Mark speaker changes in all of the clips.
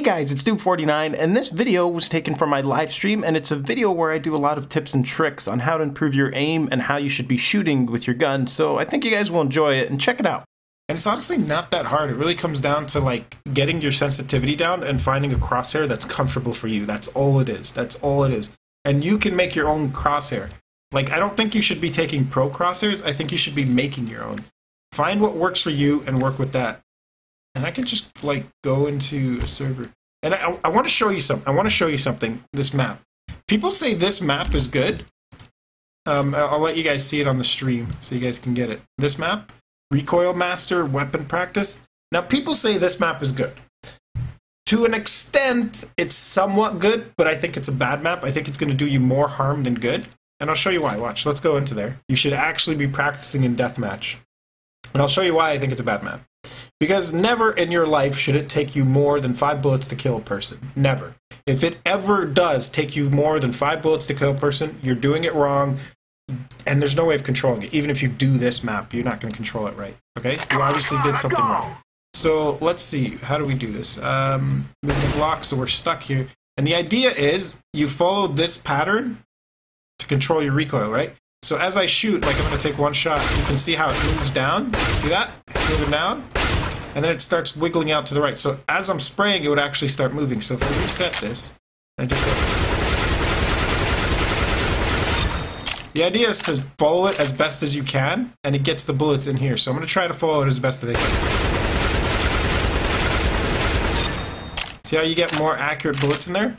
Speaker 1: Hey guys, it's Dude49, and this video was taken from my live stream, and it's a video where I do a lot of tips and tricks on how to improve your aim and how you should be shooting with your gun, so I think you guys will enjoy it, and check it out. And it's honestly not that hard. It really comes down to like getting your sensitivity down and finding a crosshair that's comfortable for you. That's all it is. That's all it is. And you can make your own crosshair. Like, I don't think you should be taking pro crosshairs. I think you should be making your own. Find what works for you and work with that. And I can just like go into a server. And I want to show you something. I want to show you something. This map. People say this map is good. I'll let you guys see it on the stream so you guys can get it. This map, Recoil Master, Weapon Practice. Now people say this map is good. To an extent, it's somewhat good, but I think it's a bad map. I think it's going to do you more harm than good. And I'll show you why. Watch. Let's go into there. You should actually be practicing in deathmatch. And I'll show you why I think it's a bad map. Because never in your life should it take you more than 5 bullets to kill a person. Never. If it ever does take you more than 5 bullets to kill a person, you're doing it wrong, and there's no way of controlling it. Even if you do this map, you're not going to control it right. Okay? You obviously did something wrong. So let's see. How do we do this? Move the block, so we're stuck here. And the idea is you follow this pattern to control your recoil, right? So as I shoot, like I'm going to take one shot, you can see how it moves down. See that? It's moving down. And then it starts wiggling out to the right. So as I'm spraying, it would actually start moving. So if I reset this, I just go. The idea is to follow it as best as you can, and it gets the bullets in here. So I'm going to try to follow it as best as I can. See how you get more accurate bullets in there?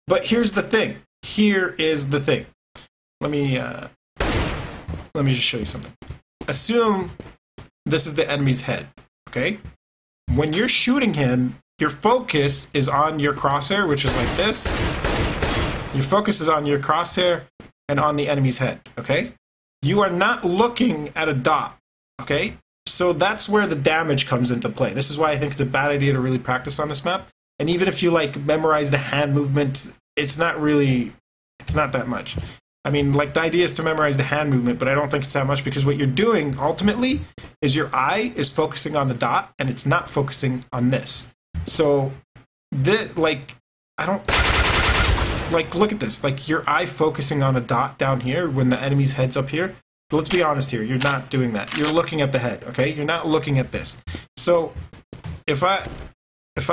Speaker 1: But here's the thing. Here is the thing. Let me just show you something. Assume this is the enemy's head, okay? When you're shooting him, your focus is on your crosshair, which is like this. Your focus is on your crosshair and on the enemy's head, okay? You are not looking at a dot, okay? So that's where the damage comes into play. This is why I think it's a bad idea to really practice on this map. And even if you like memorize the hand movement, it's not that much. I mean, like, the idea is to memorize the hand movement, but I don't think it's that much because what you're doing, ultimately, is your eye is focusing on the dot, and it's not focusing on this. So, like, look at this. Like, your eye focusing on a dot down here when the enemy's head's up here. But let's be honest here. You're not doing that. You're looking at the head, okay? You're not looking at this. So, if I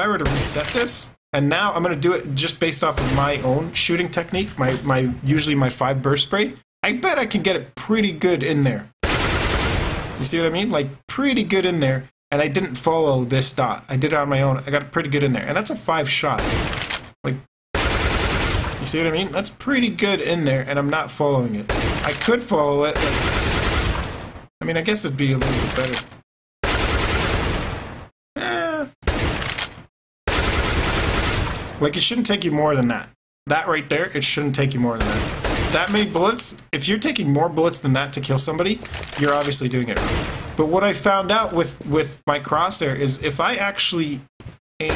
Speaker 1: were to reset this, and now I'm going to do it just based off of my own shooting technique, usually my 5 burst spray. I bet I can get it pretty good in there. You see what I mean? Like, pretty good in there. And I didn't follow this dot. I did it on my own. I got it pretty good in there. And that's a 5 shot. Like, you see what I mean? That's pretty good in there, and I'm not following it. I could follow it. I mean, I guess it'd be a little bit better. Like, it shouldn't take you more than that. That right there, it shouldn't take you more than that. That many bullets, if you're taking more bullets than that to kill somebody, you're obviously doing it wrong. But what I found out with my crosshair is if I actually aim,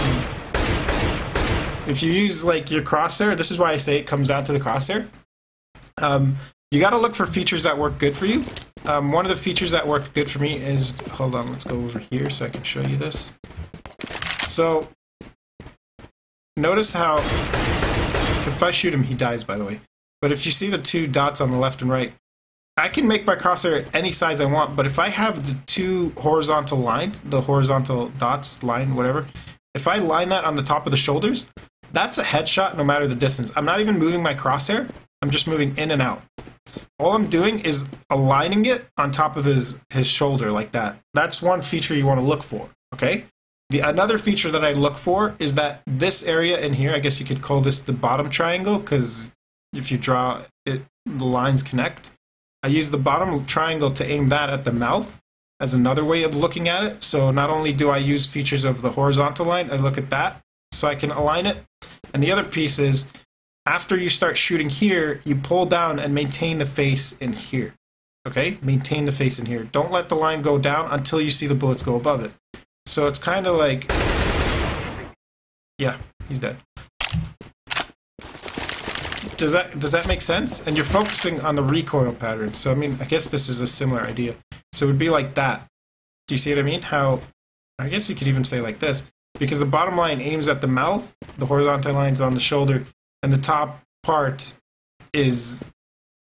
Speaker 1: if you use like your crosshair, this is why I say it comes down to the crosshair. You got to look for features that work good for you. One of the features that work good for me is, hold on, let's go over here so I can show you this. So, notice how, if I shoot him, he dies, by the way. But if you see the 2 dots on the left and right, I can make my crosshair any size I want, but if I have the 2 horizontal lines, the horizontal dots, line, whatever, if I line that on the top of the shoulders, that's a headshot no matter the distance. I'm not even moving my crosshair, I'm just moving in and out. All I'm doing is aligning it on top of his shoulder like that. That's one feature you want to look for, okay? Another feature that I look for is that this area in here, I guess you could call this the bottom triangle, because if you draw it, the lines connect. I use the bottom triangle to aim that at the mouth as another way of looking at it. So not only do I use features of the horizontal line, I look at that so I can align it. And the other piece is, after you start shooting here, you pull down and maintain the face in here. Okay? Maintain the face in here. Don't let the line go down until you see the bullets go above it. So it's kind of like, yeah, he's dead. Does that make sense? And you're focusing on the recoil pattern. So I mean, I guess this is a similar idea. So it would be like that. Do you see what I mean? How, I guess you could even say like this. because the bottom line aims at the mouth, the horizontal line's on the shoulder, and the top part is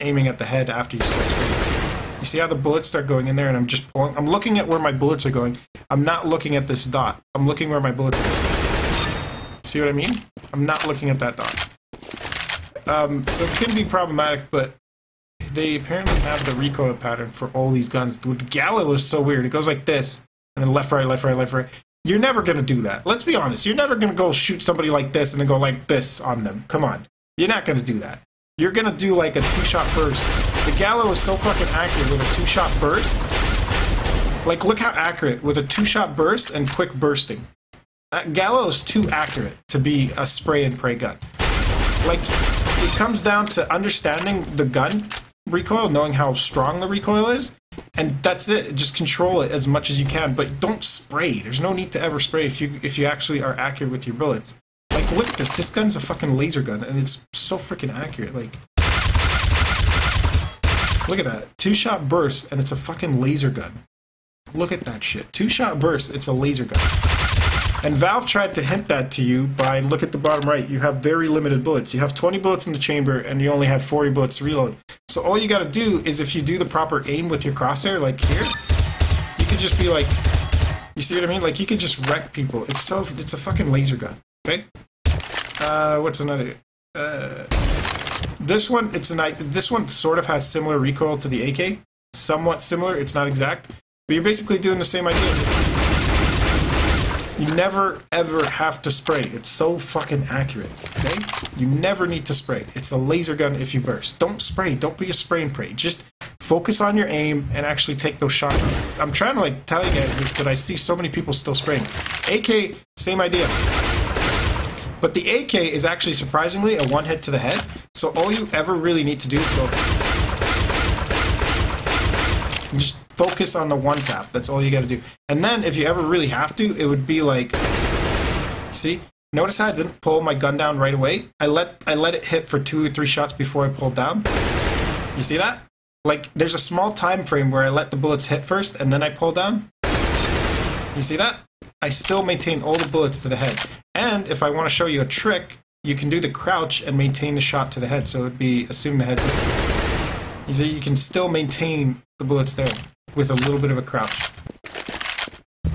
Speaker 1: aiming at the head after you start spraying. You see how the bullets start going in there, and I'm just pulling. I'm looking at where my bullets are going. I'm not looking at this dot. I'm looking where my bullets are going. See what I mean? I'm not looking at that dot. So it can be problematic, but they apparently have the recoil pattern for all these guns. With the Gallo is so weird. It goes like this, and then left, right, left, right, left, right. You're never going to do that. Let's be honest. You're never going to go shoot somebody like this and then go like this on them. Come on. You're not going to do that. You're going to do like a 2-shot burst. The Gallo is so fucking accurate with a 2-shot burst. Like, look how accurate with a 2-shot burst and quick bursting. Gallo is too accurate to be a spray and pray gun. Like, it comes down to understanding the gun recoil, knowing how strong the recoil is, and that's it. Just control it as much as you can, but don't spray. There's no need to ever spray if you actually are accurate with your bullets. Like, look at this. This gun's a fucking laser gun, and it's so freaking accurate. Like, look at that. 2-shot burst, and it's a fucking laser gun. Look at that shit. 2-shot burst, it's a laser gun. And Valve tried to hint that to you by, look at the bottom right, you have very limited bullets. You have 20 bullets in the chamber, and you only have 40 bullets to reload. So all you gotta do is, if you do the proper aim with your crosshair, like here, you could just be like, you see what I mean? Like, you could just wreck people. It's a fucking laser gun, okay? What's another? This one, this one sort of has similar recoil to the AK. Somewhat similar, it's not exact. But you're basically doing the same idea. You never, ever have to spray. It's so fucking accurate, okay? You never need to spray. It's a laser gun if you burst. Don't spray. Don't be a spray and pray. Just focus on your aim and actually take those shots. I'm trying to, like, tell you guys this, but I see so many people still spraying. AK, same idea. But the AK is actually, surprisingly, a one-hit to the head. So all you ever really need to do is go... just focus on the one tap. That's all you gotta do. And then, if you ever really have to, it would be like... See? Notice how I didn't pull my gun down right away? I let it hit for 2 or 3 shots before I pulled down. You see that? Like, there's a small time frame where I let the bullets hit first, and then I pull down. You see that? I still maintain all the bullets to the head. And if I want to show you a trick, you can do the crouch and maintain the shot to the head. So it would be, assume the head's in. You see, you can still maintain the bullets there with a little bit of a crouch.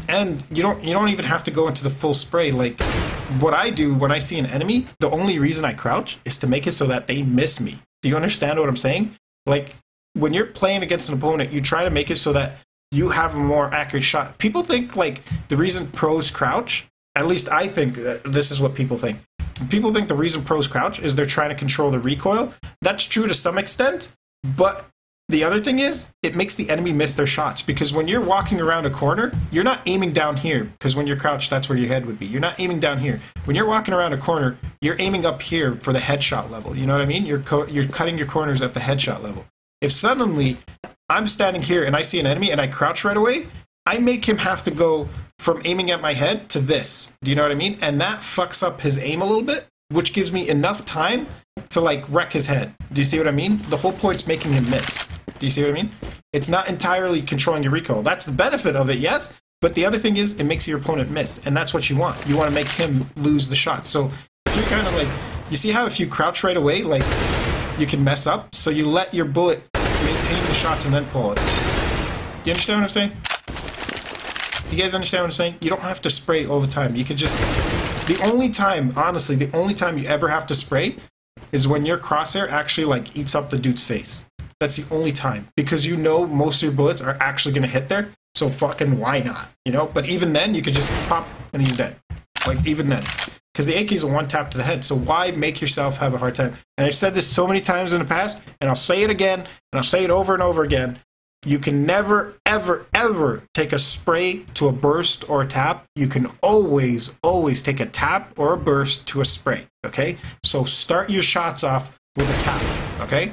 Speaker 1: And you don't even have to go into the full spray. Like, what I do when I see an enemy, the only reason I crouch is to make it so that they miss me. Do you understand what I'm saying? Like, when you're playing against an opponent, you try to make it so that you have a more accurate shot. People think, like, the reason pros crouch, at least I think that this is what people think. People think the reason pros crouch is they're trying to control the recoil. That's true to some extent, but the other thing is, it makes the enemy miss their shots, because when you're walking around a corner, you're not aiming down here, because when you're crouched, that's where your head would be. You're not aiming down here. When you're walking around a corner, you're aiming up here for the headshot level. You know what I mean? You're cutting your corners at the headshot level. If suddenly I'm standing here and I see an enemy and I crouch right away, I make him have to go from aiming at my head to this. Do you know what I mean? And that fucks up his aim a little bit, which gives me enough time to, like, wreck his head. Do you see what I mean? The whole point's making him miss. Do you see what I mean? It's not entirely controlling your recoil. That's the benefit of it, yes, but the other thing is it makes your opponent miss, and that's what you want. You want to make him lose the shot. So if you're kind of like, you see how if you crouch right away, like, you can mess up? So you let your bullet maintain the shots and then pull it. Do you understand what I'm saying? Do you guys understand what I'm saying? You don't have to spray all the time. You could just... The only time, honestly, the only time you ever have to spray is when your crosshair actually, like, eats up the dude's face. That's the only time. Because you know most of your bullets are actually going to hit there, so fucking why not? You know? But even then, you could just pop and he's dead. Like, even then. Because the AK is a one tap to the head, so why make yourself have a hard time? And I've said this so many times in the past, and I'll say it again, and I'll say it over and over again. You can never, ever, ever take a spray to a burst or a tap. You can always, always take a tap or a burst to a spray, okay? So start your shots off with a tap, okay?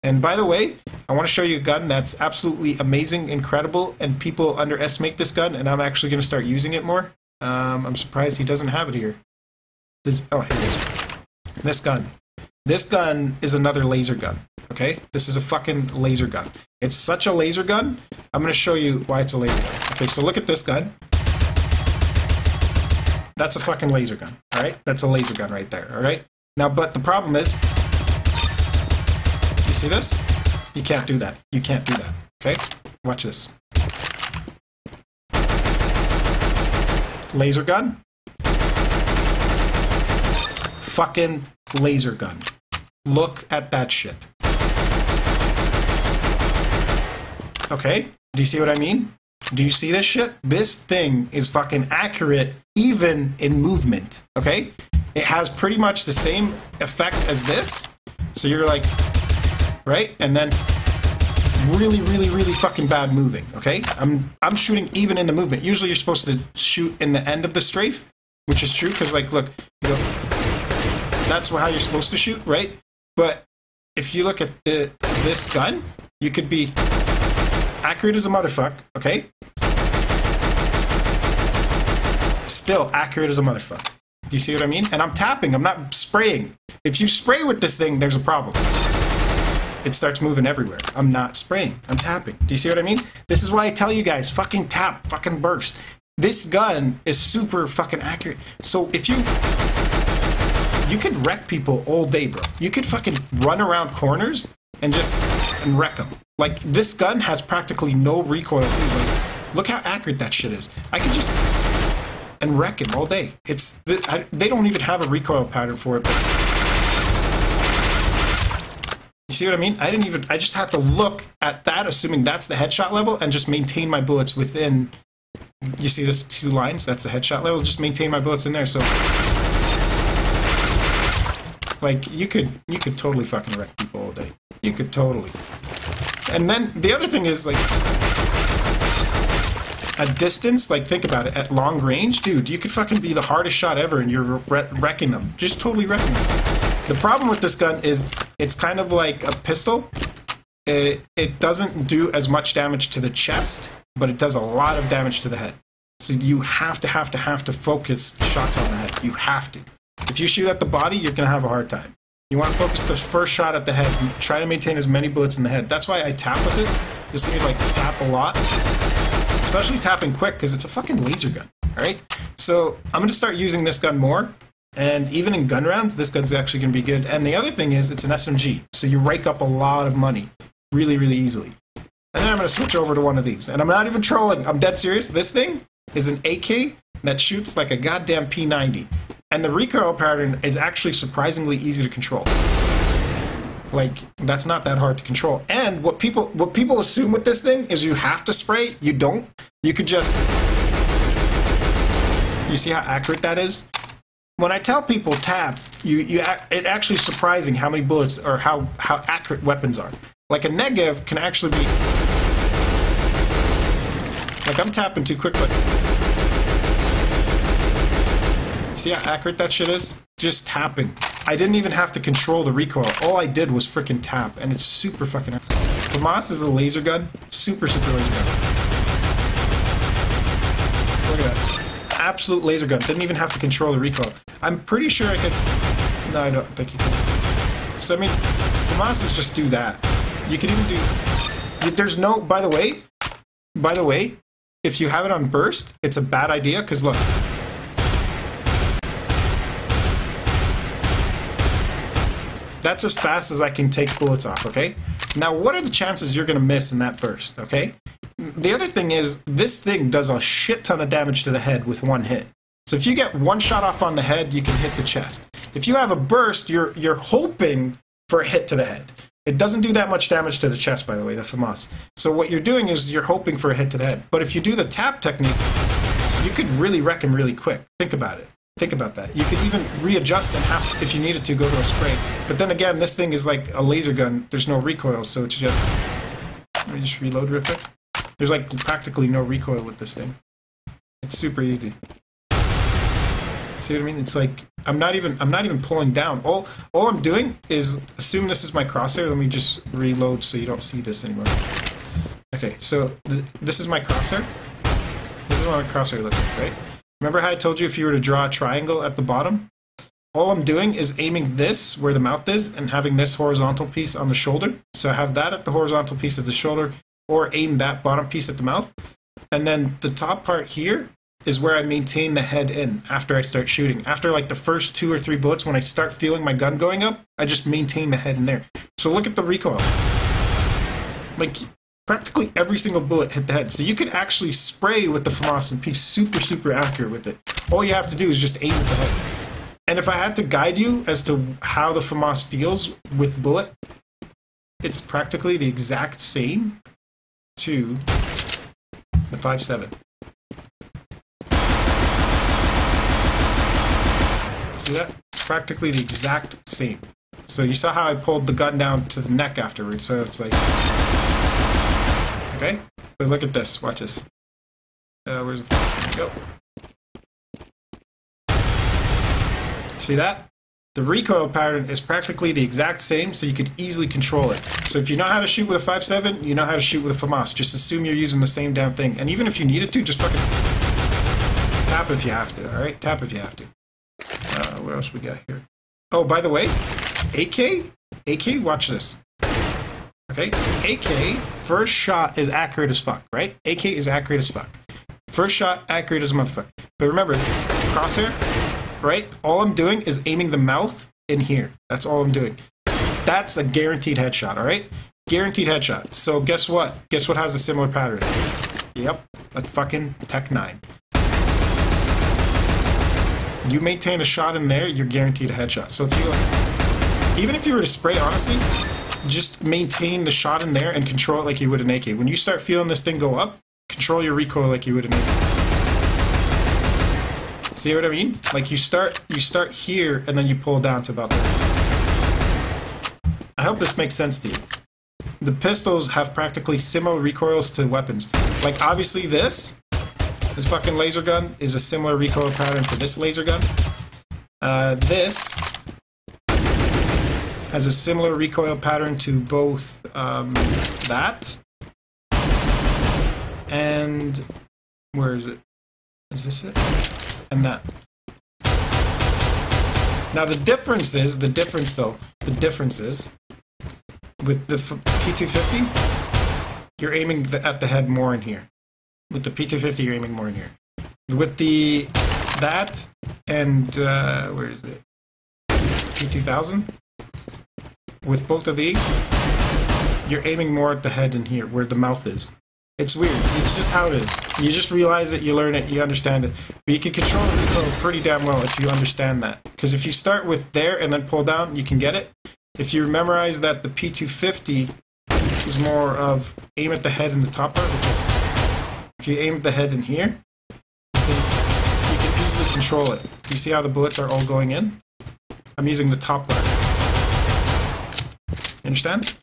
Speaker 1: And by the way, I want to show you a gun that's absolutely amazing, incredible, and people underestimate this gun, and I'm actually going to start using it more. I'm surprised he doesn't have it here. Oh, here it is. This gun. This gun is another laser gun, okay? This is a fucking laser gun. It's such a laser gun, I'm going to show you why it's a laser gun. Okay, so look at this gun. That's a fucking laser gun, all right? That's a laser gun right there, all right? Now, but the problem is, you see this? You can't do that. You can't do that, okay? Watch this. Laser gun. Fucking laser gun. Look at that shit. Okay? Do you see what I mean? Do you see this shit? This thing is fucking accurate even in movement, okay? It has pretty much the same effect as this. So you're like, right? And then really, really, really fucking bad moving, okay? I'm shooting even in the movement. Usually you're supposed to shoot in the end of the strafe, which is true, because like, look, you know, that's how you're supposed to shoot, right? But if you look at this gun, you could be accurate as a motherfucker, okay? Still accurate as a motherfucker. Do you see what I mean? And I'm tapping, I'm not spraying. If you spray with this thing, there's a problem. It starts moving everywhere. I'm not spraying, I'm tapping. Do you see what I mean? This is why I tell you guys, fucking tap, fucking burst. This gun is super fucking accurate. So if you could wreck people all day, bro. You could fucking run around corners and wreck them. Like, this gun has practically no recoil too. Like, look how accurate that shit is. I could just and wreck him all day. They don't even have a recoil pattern for it. But you see what I mean? I just had to look at that, assuming that's the headshot level, and just maintain my bullets within. You see this 2 lines? That's the headshot level. Just maintain my bullets in there. So, like, you could totally fucking wreck people all day. You could totally. And then the other thing is, like, at distance, like, think about it, at long range, dude, you could fucking be the hardest shot ever and you're wrecking them. Just totally wrecking them. The problem with this gun is it's kind of like a pistol. It doesn't do as much damage to the chest, but it does a lot of damage to the head. So you have to focus shots on the head. You have to. If you shoot at the body, you're going to have a hard time. You want to focus the first shot at the head. You try to maintain as many bullets in the head. That's why I tap with it. You'll see me, like, tap a lot. Especially tapping quick, because it's a fucking laser gun. Alright? So I'm going to start using this gun more. And even in gun rounds, this gun's actually going to be good. And the other thing is, it's an SMG. So you rake up a lot of money really, really easily. And then I'm going to switch over to one of these. And I'm not even trolling. I'm dead serious. This thing is an AK that shoots like a goddamn P90. And the recoil pattern is actually surprisingly easy to control. Like, that's not that hard to control. And what people assume with this thing is you have to spray. You don't. You could just... You see how accurate that is? When I tell people tap, it actually is surprising how many bullets or how accurate weapons are. Like, a Negev can actually be... Like, I'm tapping too quickly. See how accurate that shit is? Just tapping. I didn't even have to control the recoil. All I did was freaking tap, and it's super fucking accurate. FAMAS is a laser gun. Super, super laser gun. Look at that. Absolute laser gun. Didn't even have to control the recoil. I'm pretty sure I could... No, I don't think you can. So, I mean, FAMAS is just do that. You can even do... There's no... By the way, if you have it on burst, it's a bad idea, because look... That's as fast as I can take bullets off, okay? Now, what are the chances you're going to miss in that burst, okay? The other thing is, this thing does a shit ton of damage to the head with one hit. So if you get one shot off on the head, you can hit the chest. If you have a burst, you're hoping for a hit to the head. It doesn't do that much damage to the chest, by the way, the FAMAS. So what you're doing is you're hoping for a hit to the head. But if you do the tap technique, you could really wreck him really quick. Think about it. Think about that. You could even readjust and have, if you needed to, go to a spray. But then again, this thing is like a laser gun. There's no recoil, so it's just... Let me just reload real quick. There's like practically no recoil with this thing. It's super easy. See what I mean? It's like I'm not even pulling down. All I'm doing is assume this is my crosshair. Let me just reload so you don't see this anymore. Okay, so this is my crosshair. This is what my crosshair looks like, right? Remember how I told you if you were to draw a triangle at the bottom? All I'm doing is aiming this where the mouth is and having this horizontal piece on the shoulder. So I have that at the horizontal piece of the shoulder, or aim that bottom piece at the mouth. And then the top part here is where I maintain the head in after I start shooting. After like the first 2 or 3 bullets, when I start feeling my gun going up, I just maintain the head in there. So look at the recoil. Like, practically every single bullet hit the head. So you could actually spray with the FAMAS and be super, super accurate with it. All you have to do is just aim at the head. And if I had to guide you as to how the FAMAS feels with bullet, it's practically the exact same to the 5.7. See that? It's practically the exact same. So you saw how I pulled the gun down to the neck afterwards, so it's like... Okay? But look at this. Watch this. Where's the... There we go. See that? The recoil pattern is practically the exact same, so you could easily control it. So if you know how to shoot with a 5.7, you know how to shoot with a FAMAS. Just assume you're using the same damn thing. And even if you needed to, just fucking tap if you have to, alright? Tap if you have to. What else we got here? Oh, by the way, AK, watch this. Okay, AK, first shot is accurate as fuck, right? AK is accurate as fuck. First shot, accurate as a motherfucker. But remember, crosshair, right? All I'm doing is aiming the mouth in here. That's all I'm doing. That's a guaranteed headshot, alright? Guaranteed headshot. So guess what? Guess what has a similar pattern? Yep, that fucking Tech 9. You maintain a shot in there, you're guaranteed a headshot. So if you, even if you were to spray, honestly, just maintain the shot in there and control it like you would an AK. When you start feeling this thing go up, control your recoil like you would an AK. See what I mean? Like you start here and then you pull down to about there. I hope this makes sense to you. The pistols have practically similar recoils to weapons. Like obviously this fucking laser gun is a similar recoil pattern to this laser gun. This has a similar recoil pattern to both that and where is it? Is this it? And that. Now the difference is with the P250, you're aiming at the head more in here. With the P250, you're aiming more in here. With that and where is it? P2000. With both of these, you're aiming more at the head in here, where the mouth is. It's weird. It's just how it is. You just realize it, you learn it, you understand it. But you can control the recoil pretty damn well if you understand that. Because if you start with there and then pull down, you can get it. If you memorize that the P250 is more of aim at the head in the top part, which is if you aim at the head in here, you can easily control it. You see how the bullets are all going in? I'm using the top part. You understand?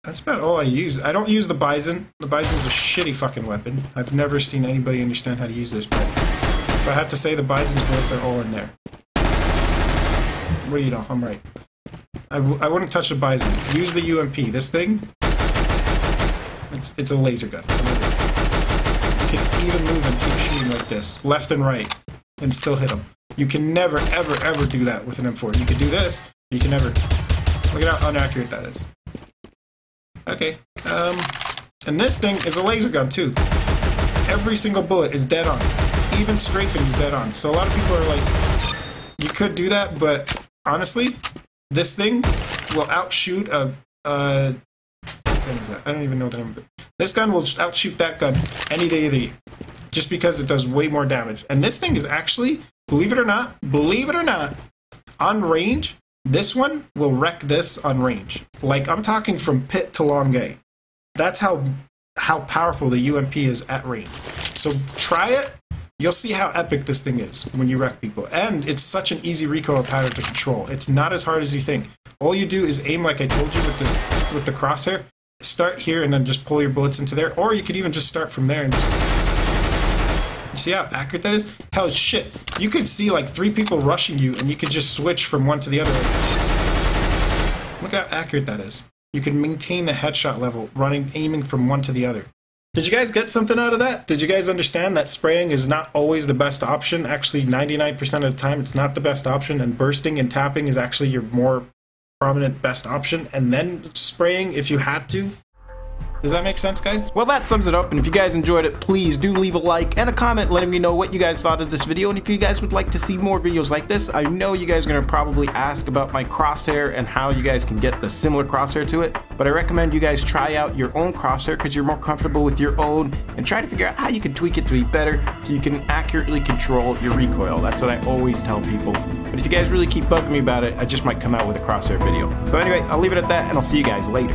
Speaker 1: That's about all I use. I don't use the Bison. The Bison's a shitty fucking weapon. I've never seen anybody understand how to use this, but if I had to say, the Bison's bullets are all in there. What do you know? I'm right. I wouldn't touch the Bison. Use the UMP. This thing, it's a laser gun. You can even move and keep shooting like this, left and right, and still hit them. You can never, ever, ever do that with an M4. You can do this, you can never. Look at how inaccurate that is. Okay, and this thing is a laser gun too. Every single bullet is dead on. Even strafing is dead on. So a lot of people are like, you could do that, but honestly, this thing will outshoot what is that? I don't even know the name of it. This gun will outshoot that gun any day of the year, just because it does way more damage. And this thing is actually, believe it or not, on range, this one will wreck this on range. Like, I'm talking from pit to long A. That's how powerful the UMP is at range. So try it. You'll see how epic this thing is when you wreck people. And it's such an easy recoil pattern to control. It's not as hard as you think. All you do is aim like I told you with the crosshair. Start here and then just pull your bullets into there. Or you could even just start from there and just... You see how accurate that is? Hell, shit. You could see like 3 people rushing you and you could just switch from one to the other. Look how accurate that is. You can maintain the headshot level aiming from one to the other. Did you guys get something out of that? Did you guys understand that spraying is not always the best option? Actually, 99% of the time, it's not the best option, and bursting and tapping is actually your more prominent best option, and then spraying if you had to Does that make sense, guys? Well, that sums it up, and if you guys enjoyed it, please do leave a like and a comment letting me know what you guys thought of this video, and if you guys would like to see more videos like this. I know you guys are gonna probably ask about my crosshair and how you guys can get the similar crosshair to it, but I recommend you guys try out your own crosshair because you're more comfortable with your own, and try to figure out how you can tweak it to be better so you can accurately control your recoil. That's what I always tell people. But if you guys really keep bugging me about it, I just might come out with a crosshair video. So anyway, I'll leave it at that, and I'll see you guys later.